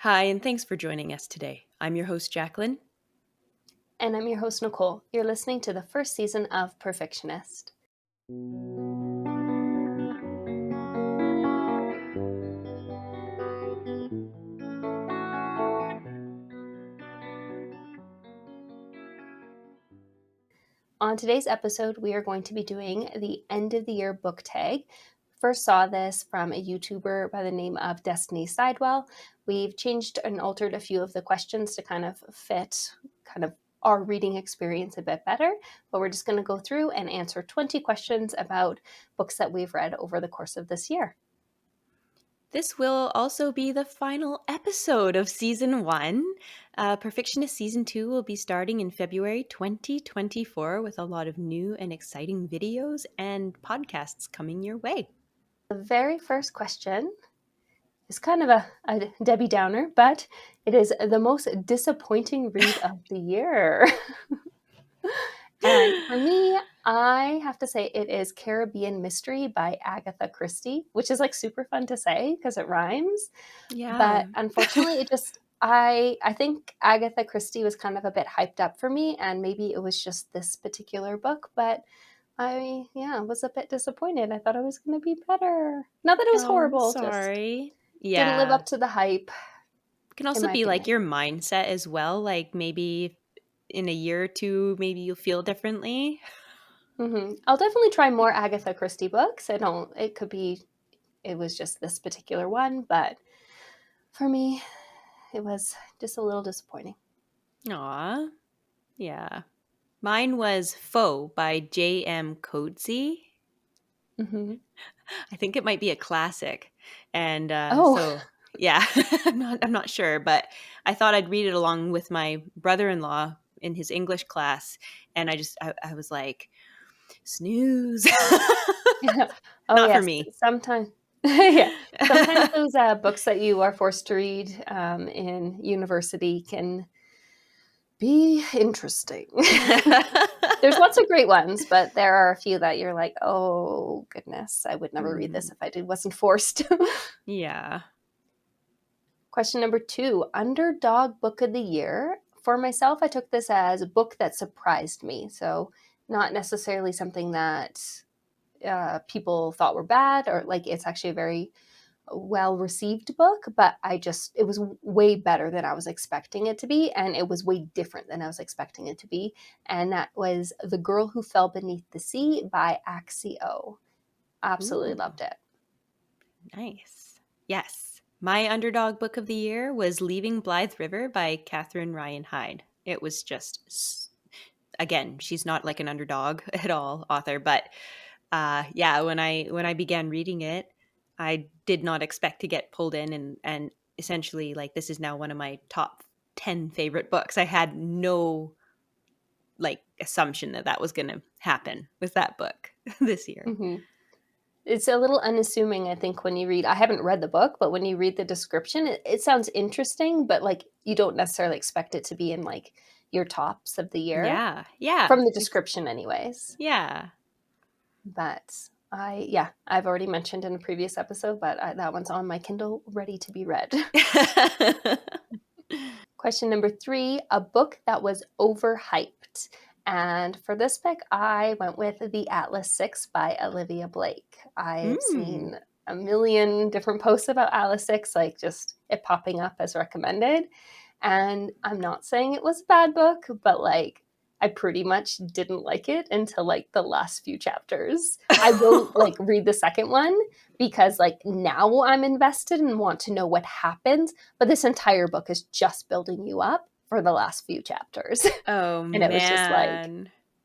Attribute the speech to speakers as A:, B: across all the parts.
A: Hi, and thanks for joining us today. I'm your host, Jacqueline.
B: And I'm your host, Nicole. You're listening to the first season of Perfictionist. On today's episode, we are going to be doing the end of the year book tag. First saw this from a YouTuber by the name of Destiny Sidwell. We've changed and altered a few of the questions to kind of fit our reading experience a bit better, but we're just going to go through and answer 20 questions about books that we've read over the course of this year.
A: This will also be the final episode of Season 1. Perfictionist Season 2 will be starting in February 2024 with a lot of new and exciting videos and podcasts coming your way.
B: The very first question is kind of a Debbie Downer, but it is the most disappointing read of the year. And for me, I have to say it is Caribbean Mystery by Agatha Christie, which is like super fun to say because it rhymes.
A: Yeah.
B: But unfortunately, I think Agatha Christie was kind of a bit hyped up for me, and maybe it was just this particular book, but I was a bit disappointed. I thought it was going to be better. Not that it was horrible,
A: sorry.
B: just didn't live up to the hype.
A: It can also be like your mindset as well. Like maybe in a year or two, maybe you'll feel differently.
B: Mm-hmm. I'll definitely try more Agatha Christie books. It was just this particular one, but for me, it was just a little disappointing.
A: Aw, yeah. Mine was Foe by J.M. Coetzee.
B: Mm-hmm.
A: I think it might be a classic. And
B: Oh,
A: yeah, I'm not sure, but I thought I'd read it along with my brother-in-law in his English class. And I was like, snooze.
B: yeah. Oh,
A: Not for
B: yes.
A: me.
B: Sometimes, yeah. Sometimes those books that you are forced to read in university can be interesting. There's lots of great ones, but there are a few that you're like, oh goodness, I would never read this if I wasn't forced.
A: Yeah.
B: Question number 2, Underdog Book of the Year. For myself, I took this as a book that surprised me. So not necessarily something that people thought were bad, or like it's actually a very well-received book, but it was way better than I was expecting it to be, and it was way different than I was expecting it to be, and that was The Girl Who Fell Beneath the Sea by Axio. Absolutely loved it.
A: Nice. Yes. My underdog book of the year was Leaving Blythe River by Catherine Ryan Hyde. It was just, again, she's not like an underdog at all author, but when I began reading it, I did not expect to get pulled in and essentially like this is now one of my top 10 favorite books. I had no like assumption that was going to happen with that book this year.
B: Mm-hmm. It's a little unassuming, I think, when you read. I haven't read the book, but when you read the description, it sounds interesting, but like you don't necessarily expect it to be in like your tops of the year.
A: Yeah.
B: From the description, anyways.
A: Yeah.
B: But I've already mentioned in a previous episode, but that one's on my Kindle, ready to be read. Question number 3, a book that was overhyped. And for this pick, I went with The Atlas 6 by Olivia Blake. I've seen a million different posts about Atlas 6, like just it popping up as recommended. And I'm not saying it was a bad book, but like I pretty much didn't like it until like the last few chapters. I will like read the second one because like now I'm invested and want to know what happens, but this entire book is just building you up for the last few chapters.
A: Oh,
B: And it was just like,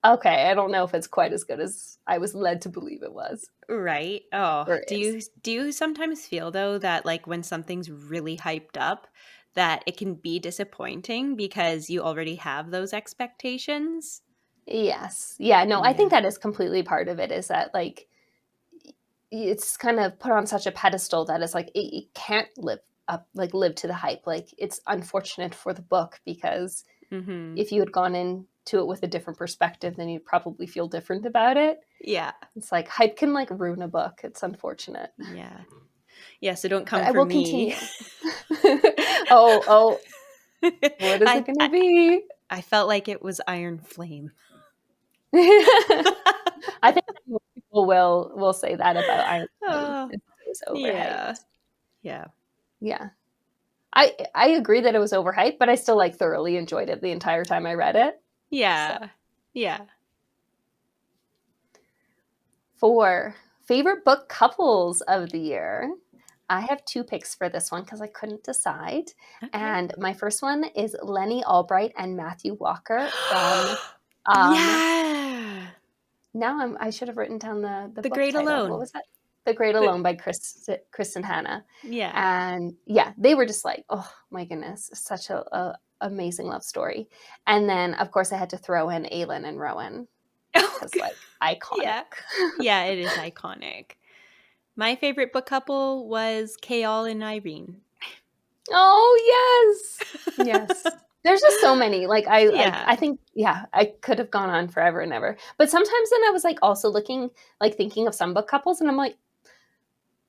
B: okay, I don't know if it's quite as good as I was led to believe it was.
A: Right. Oh,
B: Or it is.
A: do you sometimes feel though that like when something's really hyped up that it can be disappointing because you already have those expectations?
B: Yes. Yeah, no, I think
A: Yeah.
B: that is completely part of it, is that like it's kind of put on such a pedestal that it's like it can't live to the hype. Like it's unfortunate for the book because
A: Mm-hmm.
B: if you had gone into it with a different perspective, then you'd probably feel different about it.
A: Yeah.
B: It's like hype can like ruin a book. It's unfortunate.
A: Yeah. Yeah, so don't
B: But
A: come
B: I
A: for
B: will
A: me.
B: continue. Oh, what is it
A: I,
B: going to
A: I
B: be?
A: I felt like it was Iron Flame.
B: I think most people will say that about Iron Flame.
A: Oh,
B: It was
A: yeah.
B: overhyped.
A: Yeah.
B: Yeah. I agree that it was overhyped, but I still like thoroughly enjoyed it the entire time I read it. So
A: Yeah. Yeah.
B: for favorite book couples of the year, I have 2 picks for this one because I couldn't decide.
A: Okay.
B: And my first one is Lenny Albright and Matthew Walker from
A: Yeah.
B: I should have written down the
A: The
B: book
A: Great
B: title. What
A: Alone.
B: was that? The Great
A: The,
B: Alone by Kristen Hanna.
A: yeah.
B: And yeah, they were just like, oh my goodness, such a amazing love story. And then of course I had to throw in Aelin and Rowan
A: Oh,
B: because like iconic.
A: yeah. Yeah, it is iconic. My favorite book couple was Kaol and Irene.
B: Oh yes. Yes. There's just so many. Like
A: Yeah.
B: I think yeah, I could have gone on forever and ever. But sometimes then I was like also thinking of some book couples and I'm like,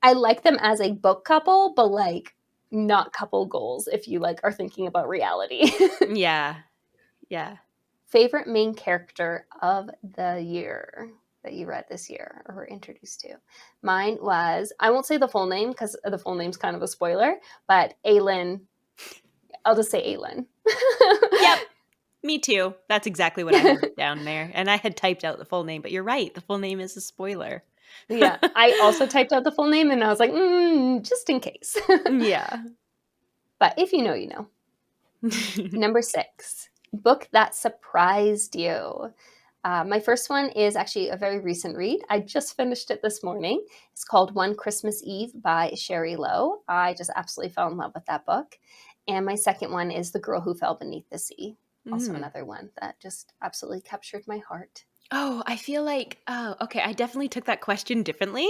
B: I like them as a book couple, but like not couple goals if you like are thinking about reality.
A: Yeah. Yeah.
B: Favorite main character of the year that you read this year or were introduced to? Mine was, I won't say the full name because the full name's kind of a spoiler, but Aelin. I'll just say Aelin.
A: Yep. Me too. That's exactly what I had down there. And I had typed out the full name, but you're right. The full name is a spoiler.
B: Yeah, I also typed out the full name and I was like, just in case.
A: Yeah.
B: But if you know, you know. Number 6, book that surprised you. My first one is actually a very recent read. I just finished it this morning. It's called One Christmas Eve by Sherry Lowe. I just absolutely fell in love with that book. And my second one is The Girl Who Fell Beneath the Sea. Also another one that just absolutely captured my heart.
A: Oh, I feel like, oh, okay. I definitely took that question differently.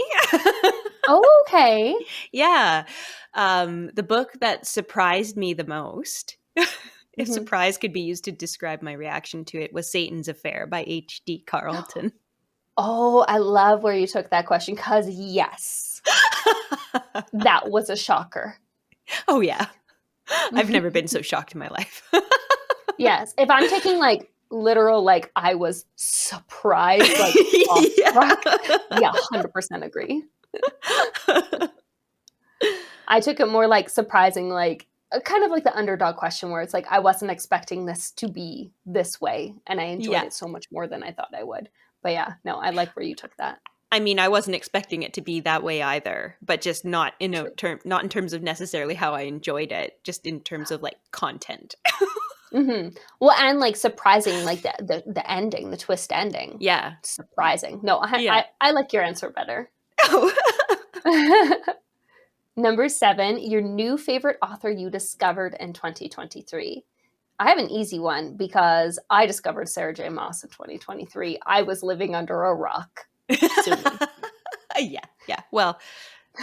B: Oh, okay.
A: Yeah. The book that surprised me the most, if
B: Mm-hmm.
A: surprise could be used to describe my reaction to it, was Satan's Affair by H.D. Carlton.
B: Oh, I love where you took that question because yes, that was a shocker.
A: Oh, yeah. I've never been so shocked in my life.
B: Yes, if I'm taking like literal, like I was surprised, like
A: Yeah.
B: awestruck. Yeah, 100% agree. I took it more like surprising, like kind of like the underdog question where it's like I wasn't expecting this to be this way, and I enjoyed
A: Yeah.
B: it so much more than I thought I would. But yeah, no, I like where you took that.
A: I mean, I wasn't expecting it to be that way either, but just not in
B: True.
A: not in terms of necessarily how I enjoyed it, just in terms of like content.
B: Mm-hmm. Well, and like surprising, like the ending, the twist ending.
A: Yeah.
B: Surprising. No,
A: Yeah.
B: I like your answer better.
A: Oh.
B: Number 7, your new favorite author you discovered in 2023. I have an easy one because I discovered Sarah J. Maas in 2023. I was living under a rock.
A: Yeah. Well,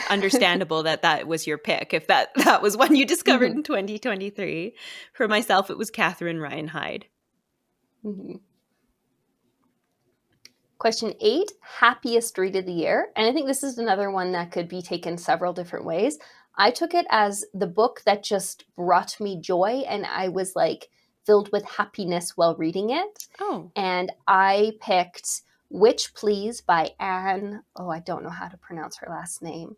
A: understandable that that was your pick if that was one you discovered
B: Mm-hmm.
A: in 2023. For myself, it was Catherine Ryan Hyde.
B: Mm-hmm. Question 8, happiest read of the year. And I think this is another one that could be taken several different ways. I took it as the book that just brought me joy and I was like filled with happiness while reading it.
A: Oh.
B: And I picked Witch Please by Anne. Oh, I don't know how to pronounce her last name.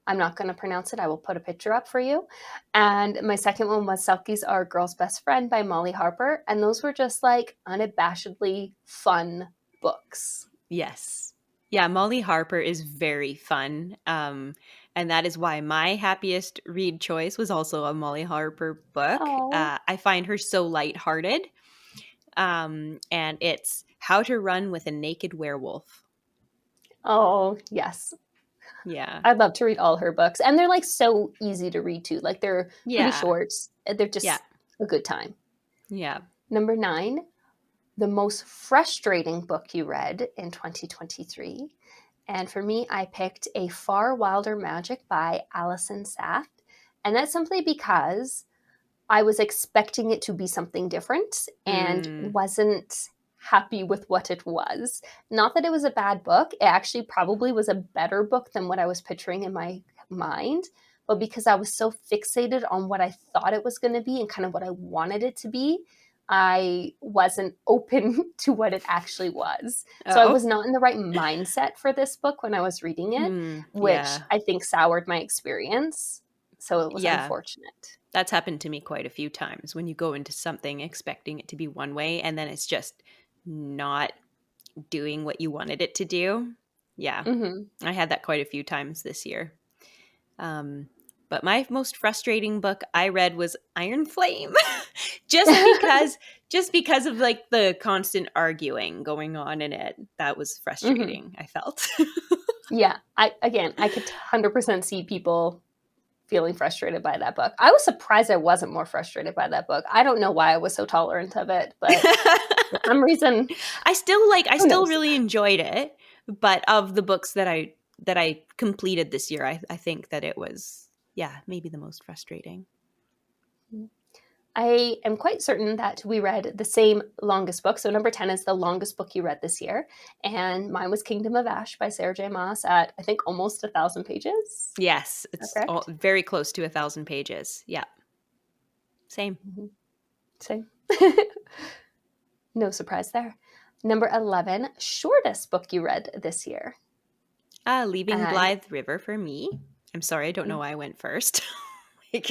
B: I'm not going to pronounce it. I will put a picture up for you. And my second one was Selkies Are a Girl's Best Friend by Molly Harper. And those were just like unabashedly fun books.
A: Yes. Yeah, Molly Harper is very fun. And that is why my happiest read choice was also a Molly Harper book.
B: Oh.
A: I find her so lighthearted. And it's How to Run with a Naked Werewolf.
B: Oh, yes.
A: Yeah.
B: I'd love to read all her books. And they're like so easy to read too. Like they're pretty
A: Yeah.
B: short. They're just
A: Yeah.
B: a good time.
A: Yeah.
B: Number 9, the most frustrating book you read in 2023. And for me, I picked A Far Wilder Magic by Alison Saft. And that's simply because I was expecting it to be something different and wasn't happy with what it was. Not that it was a bad book. It actually probably was a better book than what I was picturing in my mind. But because I was so fixated on what I thought it was going to be and kind of what I wanted it to be, I wasn't open to what it actually was. So I
A: Oh.
B: was not in the right mindset for this book when I was reading it, which
A: Yeah.
B: I think soured my experience. So it was
A: Yeah.
B: unfortunate.
A: That's happened to me quite a few times when you go into something expecting it to be one way and then it's just not doing what you wanted it to do. Yeah.
B: Mm-hmm.
A: I had that quite a few times this year. But my most frustrating book I read was Iron Flame. just because of like the constant arguing going on in it. That was
B: Mm-hmm.
A: frustrating, I felt.
B: Yeah. I could 100% see people feeling frustrated by that book. I was surprised I wasn't more frustrated by that book. I don't know why I was so tolerant of it, but for some reason,
A: I
B: who
A: still
B: knows?
A: really enjoyed it, but of the books that I completed this year, I think that it was maybe the most frustrating.
B: I am quite certain that we read the same longest book. So number 10 is the longest book you read this year. And mine was Kingdom of Ash by Sarah J. Maas at, I think, almost 1,000 pages.
A: Yes,
B: Is that
A: it's
B: correct?
A: very close to 1,000 pages. Yeah, same.
B: Mm-hmm. Same. No surprise there. Number 11, shortest book you read this year.
A: Leaving
B: And
A: Blythe River for me. I'm sorry, I don't know why I went first.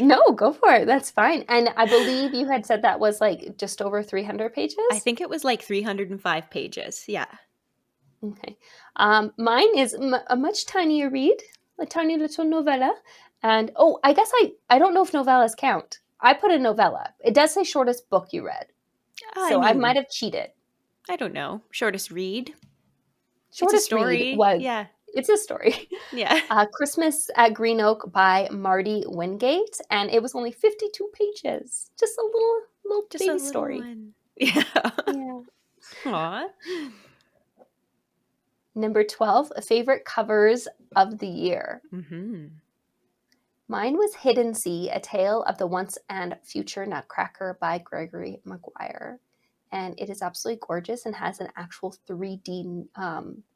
B: no, go for it. That's fine. And I believe you had said that was like just over 300
A: I
B: pages.
A: think it was like 305 pages. Yeah.
B: Okay. Mine is a much tinier read, a tiny little novella. And I guess I don't know if novellas count. I put a novella. It does say shortest book you read.
A: I
B: So I
A: mean,
B: might have cheated.
A: I don't know. Shortest read. It's a
B: Shortest read
A: story.
B: was,
A: Yeah.
B: it's a story.
A: Yeah.
B: Christmas at Green Oak by Marty Wingate. And it was only 52 pages. Just a little
A: Just a
B: baby
A: little
B: story.
A: one. Yeah.
B: Yeah.
A: Aw.
B: Number 12, favorite covers of the year.
A: Mm-hmm.
B: Mine was Hidden Sea, A Tale of the Once and Future Nutcracker by Gregory Maguire. And it is absolutely gorgeous and has an actual 3D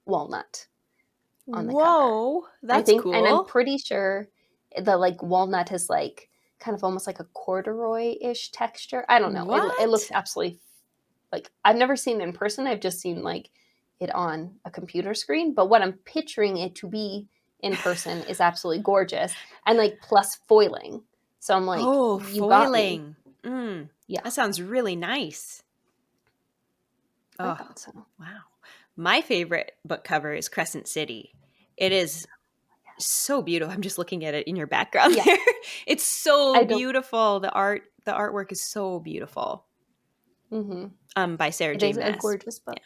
B: walnut on the cover.
A: Whoa,
B: I
A: that's
B: think, and I'm
A: cool.
B: pretty sure the like walnut is like kind of almost like a corduroy-ish texture. I don't know. It looks
A: What?
B: absolutely like I've never seen it in person. I've just seen like it on a computer screen. But what I'm picturing it to be in person is absolutely gorgeous and like plus foiling. So I'm like,
A: Oh,
B: you got me.
A: foiling.
B: Yeah,
A: That sounds really nice.
B: I
A: Oh,
B: thought so.
A: wow. My favorite book cover is Crescent City. It is so beautiful. I'm just looking at it in your background
B: Yeah,
A: there. It's so
B: I don't.
A: beautiful. The artwork is so beautiful.
B: Mm-hmm.
A: By Sarah
B: It
A: J.
B: is a
A: Maas.
B: gorgeous
A: Yeah.
B: book.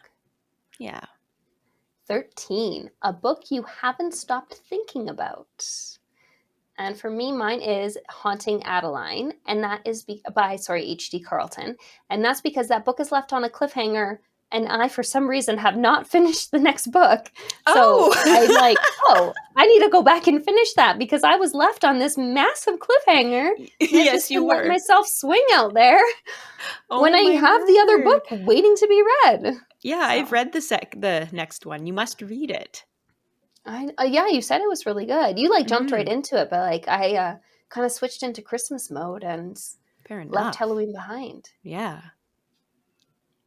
A: Yeah.
B: 13, a book you haven't stopped thinking about. And for me, mine is Haunting Adeline, and that is by H.D. Carlton. And that's because that book is left on a cliffhanger, and I, for some reason, have not finished the next book. So I'm
A: Oh.
B: like, I need to go back and finish that because I was left on this massive cliffhanger, and I've
A: Yes,
B: just
A: you
B: been letting
A: were.
B: myself swing out there when
A: Oh
B: I
A: my
B: have the other
A: word.
B: book waiting to be read.
A: Yeah, I've
B: So,
A: read the next one. You must read it.
B: yeah, you said it was really good. You like jumped right
A: Mm,
B: into it, but like I kind of switched into Christmas mode and
A: fair
B: left
A: enough.
B: Halloween behind.
A: Yeah.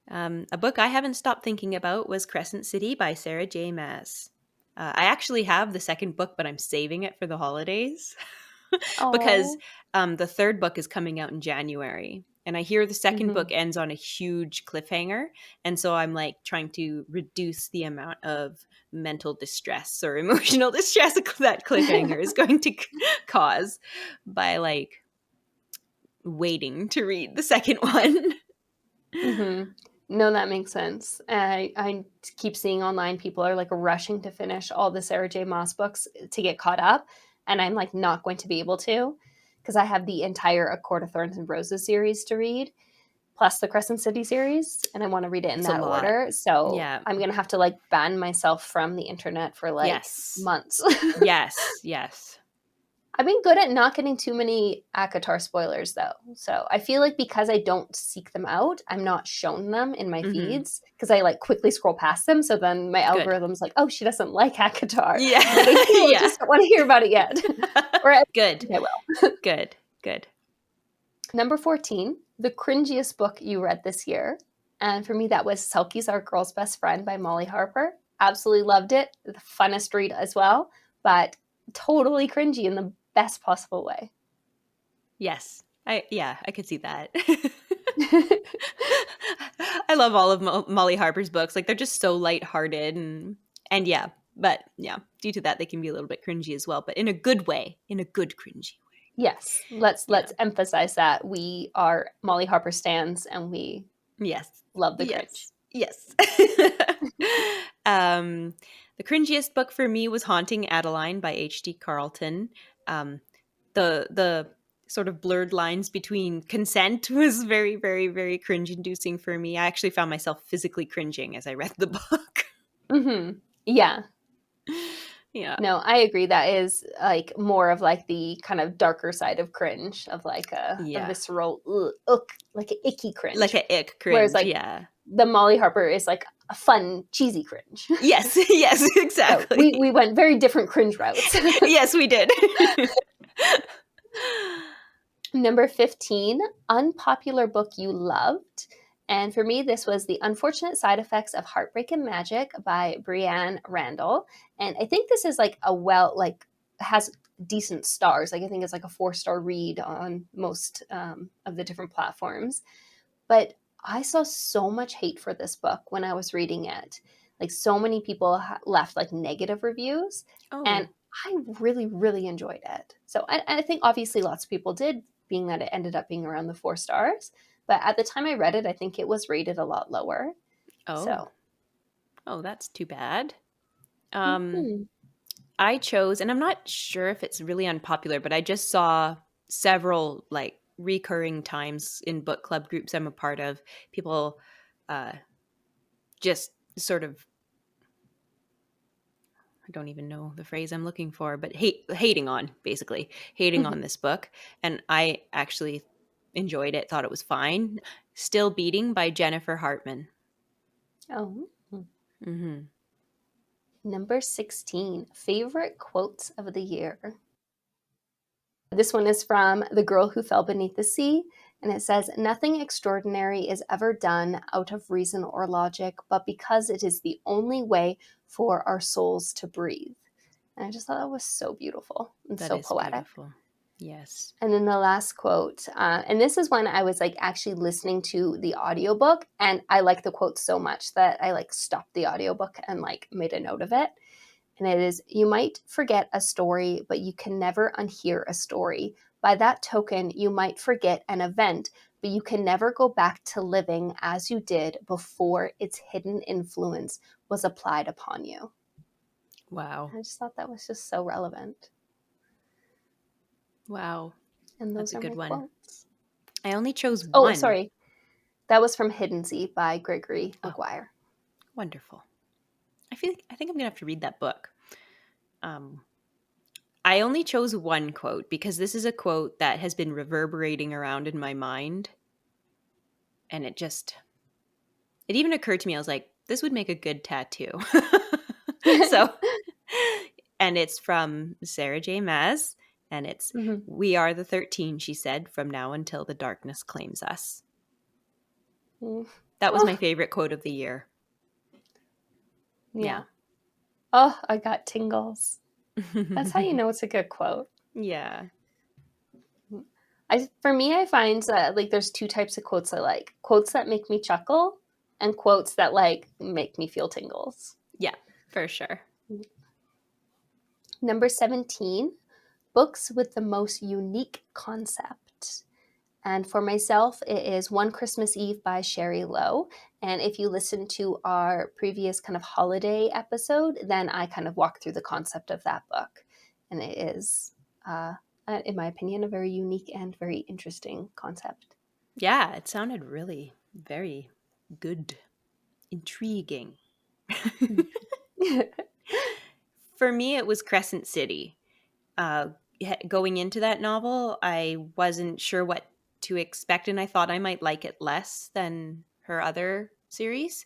A: A book I haven't stopped thinking about was Crescent City by Sarah J. Maas. I actually have the second book, but I'm saving it for the holidays because
B: Oh.
A: the third book is coming out in January. And I hear the second book
B: Mm-hmm.
A: ends on a huge cliffhanger. And so I'm like trying to reduce the amount of mental distress or emotional distress that cliffhanger is going to cause by like waiting to read the second one.
B: Mm-hmm. No, that makes sense. I keep seeing online people are like rushing to finish all the Sarah J. Maas books to get caught up, and I'm like not going to be able to because I have the entire A Court of Thorns and Roses series to read, plus the Crescent City series, and I want to read it in
A: It's a
B: that
A: lot.
B: order. So
A: Yeah.
B: I'm gonna have to like ban myself from the internet for like
A: Yes.
B: months.
A: Yes. Yes.
B: I've been good at not getting too many ACOTAR spoilers, though. So I feel like because I don't seek them out, I'm not shown them in my feeds because I like quickly scroll past them. So then my
A: Good.
B: algorithm's like, oh, she doesn't like ACOTAR.
A: Yeah.
B: I'm like, cool,
A: Yeah.
B: I just don't want to hear about it yet. Or I
A: Good.
B: will.
A: Good.
B: Number 14, the cringiest book you read this year. And for me, that was Selkie's Our Girl's Best Friend by Molly Harper. Absolutely loved it. The funnest read as well, but totally cringy in the best possible way.
A: Yes. I could see that. I love all of Molly Harper's books. Like, they're just so lighthearted and yeah, but yeah, due to that they can be a little bit cringy as well, but in a good way, in a good cringy way.
B: Yes, let's emphasize that we are Molly Harper stans and we love the cringe.
A: Yes. The cringiest book for me was Haunting Adeline by H.D. Carlton. The sort of blurred lines between consent was very, very, very cringe-inducing for me. I actually found myself physically cringing as I read the book.
B: Mm-hmm. Yeah.
A: Yeah.
B: No, I agree. That is like more of like the kind of darker side of cringe, of like a visceral, like an icky cringe.
A: Like an ick cringe,
B: whereas like the Molly Harper is like a fun, cheesy cringe.
A: Yes, exactly.
B: So we went very different cringe routes.
A: Yes, we did.
B: Number 15, unpopular book you loved. And for me, this was The Unfortunate Side Effects of Heartbreak and Magic by Brianne Randall. And I think this is like has decent stars. Like I think it's like a 4-star read on most of the different platforms. But I saw so much hate for this book when I was reading it. Like so many people left like negative reviews. Oh. And I really, really enjoyed it. So I think obviously lots of people did, being that it ended up being around the 4 stars. But at the time I read it, I think it was rated a lot lower.
A: Oh, that's too bad. I chose, and I'm not sure if it's really unpopular, but I just saw several like recurring times in book club groups I'm a part of, people just sort of, I don't even know the phrase I'm looking for, but hating on this book. And I actually enjoyed it, thought it was fine. Still Beating by Jennifer Hartman.
B: Oh.
A: Mm-hmm.
B: Number 16, favorite quotes of the year. This one is from The Girl Who Fell Beneath the Sea, and it says, "Nothing extraordinary is ever done out of reason or logic, but because it is the only way for our souls to breathe." And I just thought that was so beautiful and so poetic.
A: Beautiful. Yes.
B: And then the last quote, and this is when I was like actually listening to the audiobook, and I liked the quote so much that I like stopped the audiobook and like made a note of it. And it is, "You might forget a story, but you can never unhear a story. By that token, you might forget an event, but you can never go back to living as you did before its hidden influence was applied upon you."
A: Wow.
B: I just thought that was just so relevant.
A: Wow.
B: And those
A: That's a good one.
B: Quotes.
A: I only chose one.
B: Oh, sorry. That was from Hidden Sea by Gregory Maguire.
A: Wonderful. I think I'm going to have to read that book. I only chose one quote because this is a quote that has been reverberating around in my mind. And it even occurred to me, I was like, this would make a good tattoo. And it's from Sarah J. Maas, and it's, "We are the 13, she said, from now until the darkness claims us." That was my favorite quote of the year. Yeah.
B: Oh, I got tingles. That's how you know it's a good quote.
A: Yeah.
B: For me, I find that like there's 2 types of quotes I like. Quotes that make me chuckle and quotes that like make me feel tingles.
A: Yeah, for sure.
B: Number 17, books with the most unique concept. And for myself, it is One Christmas Eve by Sherry Lowe. And if you listen to our previous kind of holiday episode, then I kind of walk through the concept of that book. And it is, in my opinion, a very unique and very interesting concept.
A: Yeah, it sounded really very good. Intriguing. For me, it was Crescent City. going into that novel, I wasn't sure what to expect, and I thought I might like it less than her other series.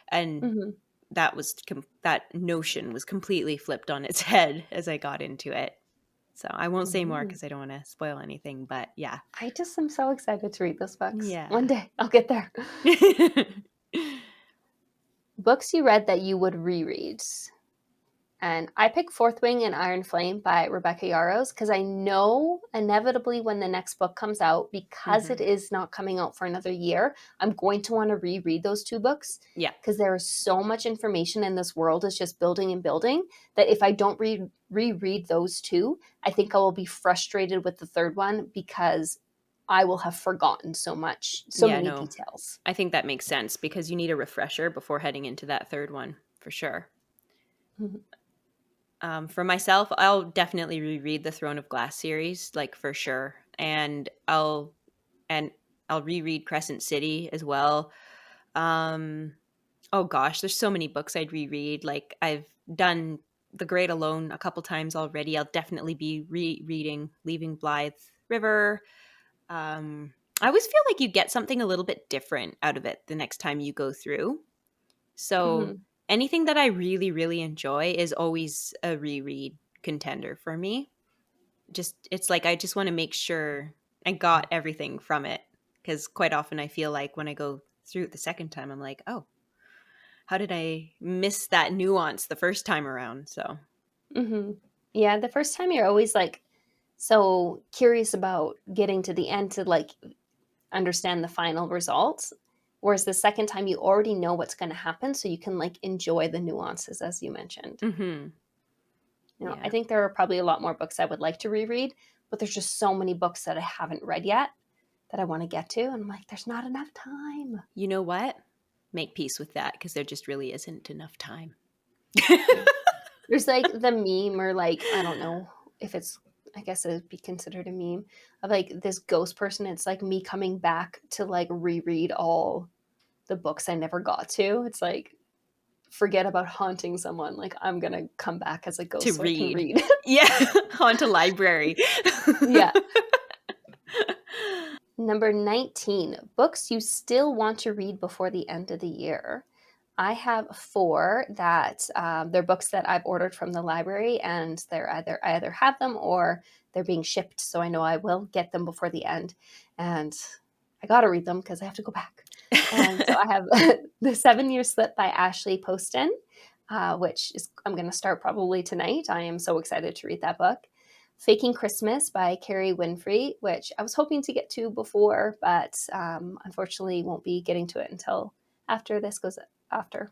A: And
B: Mhm.
A: that notion was completely flipped on its head as I got into it. So I won't say more
B: Mhm.
A: because I don't want to spoil anything, but yeah.
B: I just am so excited to read those books. One
A: Yeah.
B: day I'll get there. Books you read that you would reread. And I picked Fourth Wing and Iron Flame by Rebecca Yarros because I know inevitably when the next book comes out, because it
A: Mhm.
B: is not coming out for another year, I'm going to want to reread those two books
A: Yeah.
B: because there is so much information in this world is just building and building that if I don't reread those two, I think I will be frustrated with the third one because I will have forgotten so much, so
A: Yeah,
B: many
A: no.
B: details.
A: I think that makes sense because you need a refresher before heading into that third one for sure.
B: Mhm.
A: For myself, I'll definitely reread the Throne of Glass series, like for sure, and I'll reread Crescent City as well. Um, oh gosh, there's so many books I'd reread. Like I've done The Great Alone a couple times already. I'll definitely be rereading Leaving Blythe River. I always feel like you get something a little bit different out of it the next time you go through. So
B: Mhm.
A: anything that I really, really enjoy is always a reread contender for me. Just it's like I just want to make sure I got everything from it because quite often I feel like when I go through it the second time, I'm like, oh, how did I miss that nuance the first time around? So
B: Mhm. Yeah, the first time you're always like so curious about getting to the end to like understand the final results. Whereas the second time you already know what's going to happen, so you can like enjoy the nuances, as you mentioned.
A: mhm.
B: I
A: Yeah.
B: think there are probably a lot more books I would like to reread, but there's just so many books that I haven't read yet that I want to get to. And I'm like, there's not enough time.
A: You know what? Make peace with that because there just really isn't enough time.
B: Yeah. There's like the meme, or like, I don't know if it's, I guess it would be considered a meme of like this ghost person. It's like me coming back to like reread all the books I never got to. It's like, forget about haunting someone. Like, I'm going to come back as a
A: To
B: ghost so I can
A: read.
B: read.
A: Yeah. Haunt a library.
B: Yeah. Number 19, books you still want to read before the end of the year. I have four that they're books that I've ordered from the library, and I either have them or they're being shipped, so I know I will get them before the end. And I got to read them because I have to go back. And so I have The 7 Year Slip by Ashley Poston, which is I'm going to start probably tonight. I am so excited to read that book. Faking Christmas by Carrie Winfrey, which I was hoping to get to before, but unfortunately won't be getting to it until after this goes after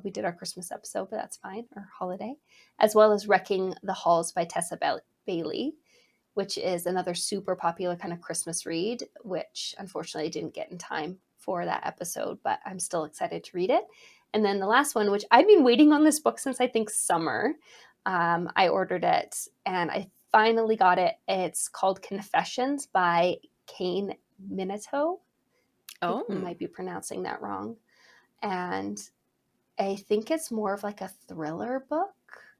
B: we did our Christmas episode, but that's fine, or holiday. As well as Wrecking the Halls by Tessa Bailey, which is another super popular kind of Christmas read, which unfortunately I didn't get in time for that episode, but I'm still excited to read it. And then the last one, which I've been waiting on this book since I think summer. I ordered it and I finally got it. It's called Confessions by Kane Minato. I
A: Oh.
B: might be pronouncing that wrong. And I think it's more of like a thriller book.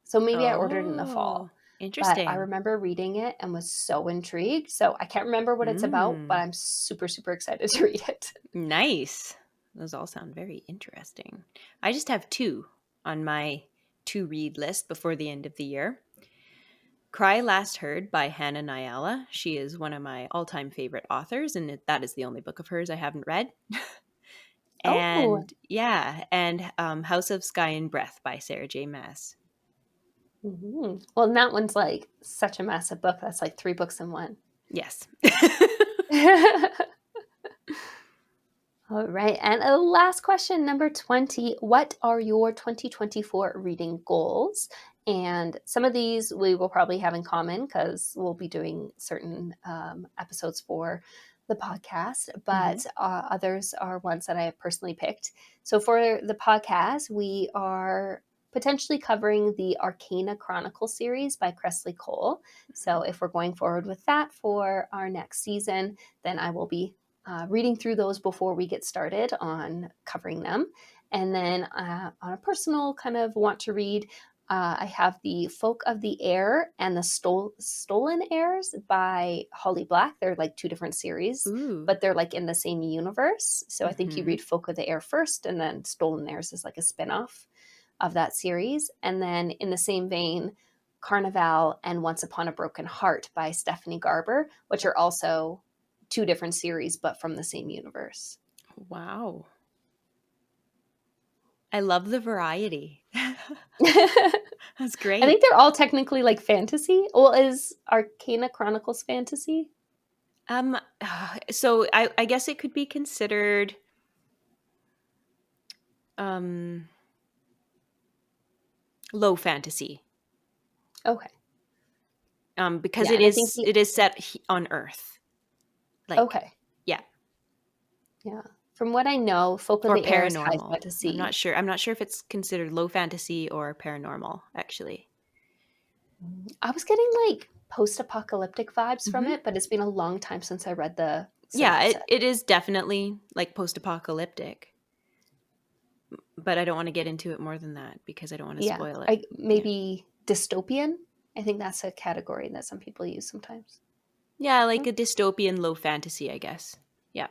B: So maybe I ordered it in the
A: Oh.
B: fall. But I
A: Interesting.
B: remember reading it and was so intrigued. So I can't remember what it's about, but
A: Mm.
B: I'm super, super excited to read it.
A: Nice. Those all sound very interesting. I just have two on my to read list before the end of the year. Cry Last Heard by Hannah Nyala. She is one of my all time favorite authors, and that is the only book of hers I haven't read.
B: Oh,
A: And yeah, and House of Sky and Breath by Sarah J. Maas.
B: well, and that one's like such a massive book. That's like three books in one.
A: Yes.
B: All right. And a last question, number 20. What are your 2024 reading goals? And some of these we will probably have in common because we'll be doing certain episodes for the podcast,
A: Mhm.
B: but others are ones that I have personally picked. So for the podcast, we are potentially covering the Arcana Chronicle series by Cressley Cole. So if we're going forward with that for our next season, then I will be reading through those before we get started on covering them. And then on a personal kind of want to read, I have The Folk of the Air and The Stolen Heirs by Holly Black. They're like two different series,
A: Ooh.
B: but they're like in the same universe. So I think you
A: Mm-hmm.
B: read Folk of the Air first, and then Stolen Heirs is like a spinoff of that series. And then in the same vein, Carnival and Once Upon a Broken Heart by Stephanie Garber, which are also two different series, but from the same universe.
A: Wow. I love the variety. That's
B: I think
A: great.
B: they're all technically like fantasy. Well, is Arcana Chronicles fantasy?
A: Um, so I guess it could be considered um low fantasy.
B: Okay.
A: Because
B: Yeah, and I think
A: it is set on Earth. Like,
B: okay.
A: yeah,
B: Yeah. From what I know, Folk of
A: or
B: the Air is high
A: paranormal.
B: fantasy.
A: I'm not sure if it's considered low fantasy or paranormal, actually.
B: I was getting like post-apocalyptic vibes from
A: Hmm.
B: it, but it's been a long time since I read the
A: Yeah,
B: synopsis.
A: it is definitely like post-apocalyptic, but I don't want to get into it more than that because I don't want to
B: Yeah.
A: spoil it.
B: I
A: Yeah.
B: maybe dystopian. I think that's a category that some people use sometimes.
A: Yeah, like
B: Oh,
A: a dystopian low fantasy, I guess. Yeah.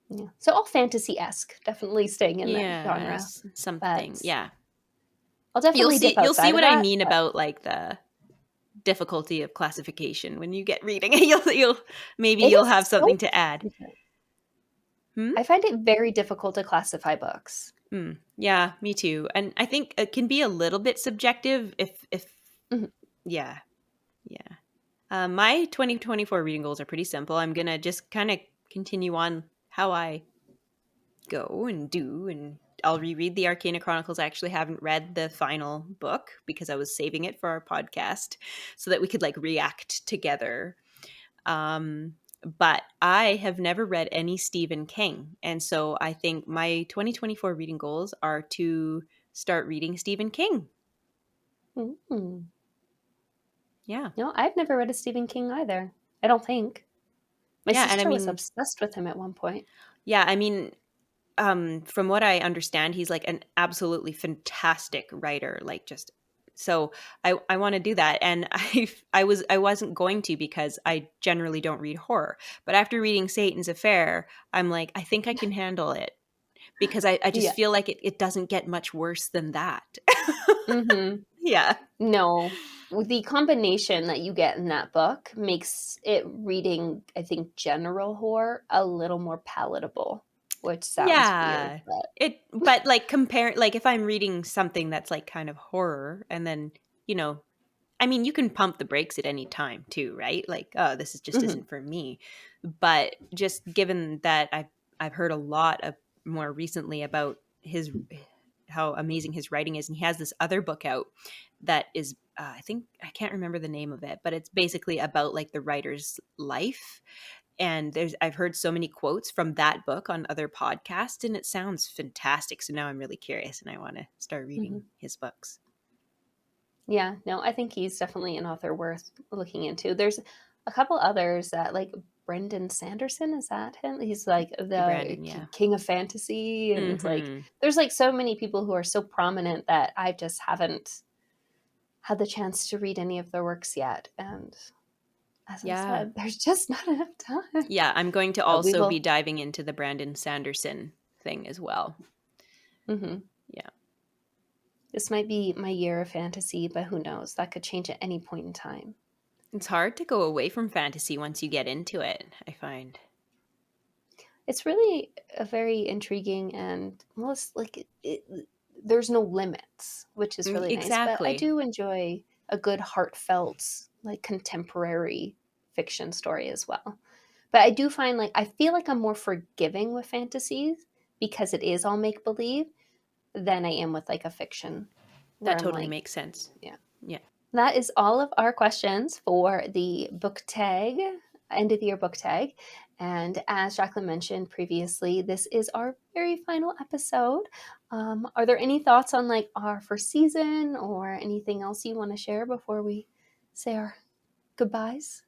B: yeah. So all fantasy-esque, definitely staying in that genre.
A: Yes, something.
B: But
A: Yeah.
B: I'll definitely dip
A: You'll see
B: outside of
A: what I
B: that.
A: mean
B: But
A: about like the difficulty of classification when you get reading. You'll maybe
B: it
A: you'll
B: is
A: have
B: so
A: something to add.
B: different.
A: Hmm?
B: I find it very difficult to classify books.
A: Mm, yeah, me too. And I think it can be a little bit subjective if
B: Mhm.
A: yeah, yeah. My 2024 reading goals are pretty simple. I'm gonna just kind of continue on how I go and do, and I'll reread the Arcana Chronicles. I actually haven't read the final book because I was saving it for our podcast so that we could like react together. But I have never read any Stephen King. And so I think my 2024 reading goals are to start reading Stephen King.
B: Mm.
A: Yeah.
B: No, I've never read a Stephen King either. I don't think. My
A: Yeah. And I
B: sister was
A: mean,
B: obsessed with him at one point.
A: yeah, I mean, from what I understand, he's like an absolutely fantastic writer. Like just so I want to do that. And I wasn't going to because I generally don't read horror. But after reading Satan's Affair, I'm like, I think I can handle it. Because I just
B: Yeah.
A: feel like it doesn't get much worse than that.
B: Mm-hmm.
A: Yeah.
B: No. The combination that you get in that book makes it reading, I think, general horror a little more palatable, which sounds weird,
A: Yeah.
B: but
A: But like compare like if I'm reading something that's like kind of horror and then, you know, I mean, you can pump the brakes at any time too, right? Like, oh, this is just
B: mhm,
A: isn't for me. But just given that I've heard a lot of more recently about his how amazing his writing is, and he has this other book out that is I think I can't remember the name of it, but it's basically about like the writer's life. And I've heard so many quotes from that book on other podcasts, and it sounds fantastic. So now I'm really curious, and I want to start reading
B: mhm.
A: his books.
B: Yeah, no, I think he's definitely an author worth looking into. There's a couple others that like Brendan Sanderson, is that him? He's like the
A: Brandon, yeah.
B: king of fantasy, and like
A: Hmm.
B: there's like so many people who are so prominent that I just haven't had the chance to read any of their works yet. And as I
A: Yeah.
B: said, there's just not enough time.
A: Yeah, I'm going to
B: But we
A: also be
B: will.
A: diving into the Brandon Sanderson thing as well.
B: Mhm.
A: Yeah.
B: This might be my year of fantasy, but who knows? That could change at any point in time.
A: It's hard to go away from fantasy once you get into it, I find.
B: It's really a very intriguing and well, it's like there's no limits, which is really nice. But I
A: Exactly.
B: do enjoy a good, heartfelt, like contemporary fiction story as well. But I do find like I feel like I'm more forgiving with fantasies because it is all make believe than I am with like a fiction where
A: That
B: I'm
A: totally
B: like,
A: makes sense.
B: yeah.
A: Yeah.
B: That is all of our questions for the book tag, end of the year book tag. And as Jacqueline mentioned previously, this is our very final episode. Are there any thoughts on like our first season or anything else you want to share before we say our goodbyes?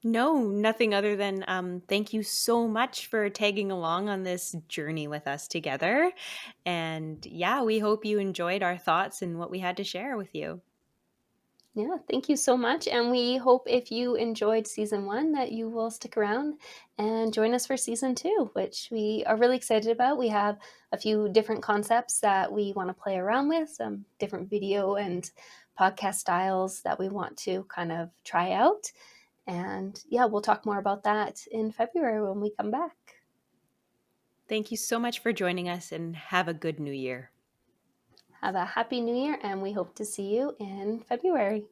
A: No, nothing other than thank you so much for tagging along on this journey with us together. And yeah, we hope you enjoyed our thoughts and what we had to share with you.
B: Yeah, thank you so much. And we hope if you enjoyed season one that you will stick around and join us for season two, which we are really excited about. We have a few different concepts that we want to play around with, some different video and podcast styles that we want to kind of try out. And yeah, we'll talk more about that in February when we come back.
A: Thank you so much for joining us and have a good new year.
B: Have a happy new year, and we hope to see you in February.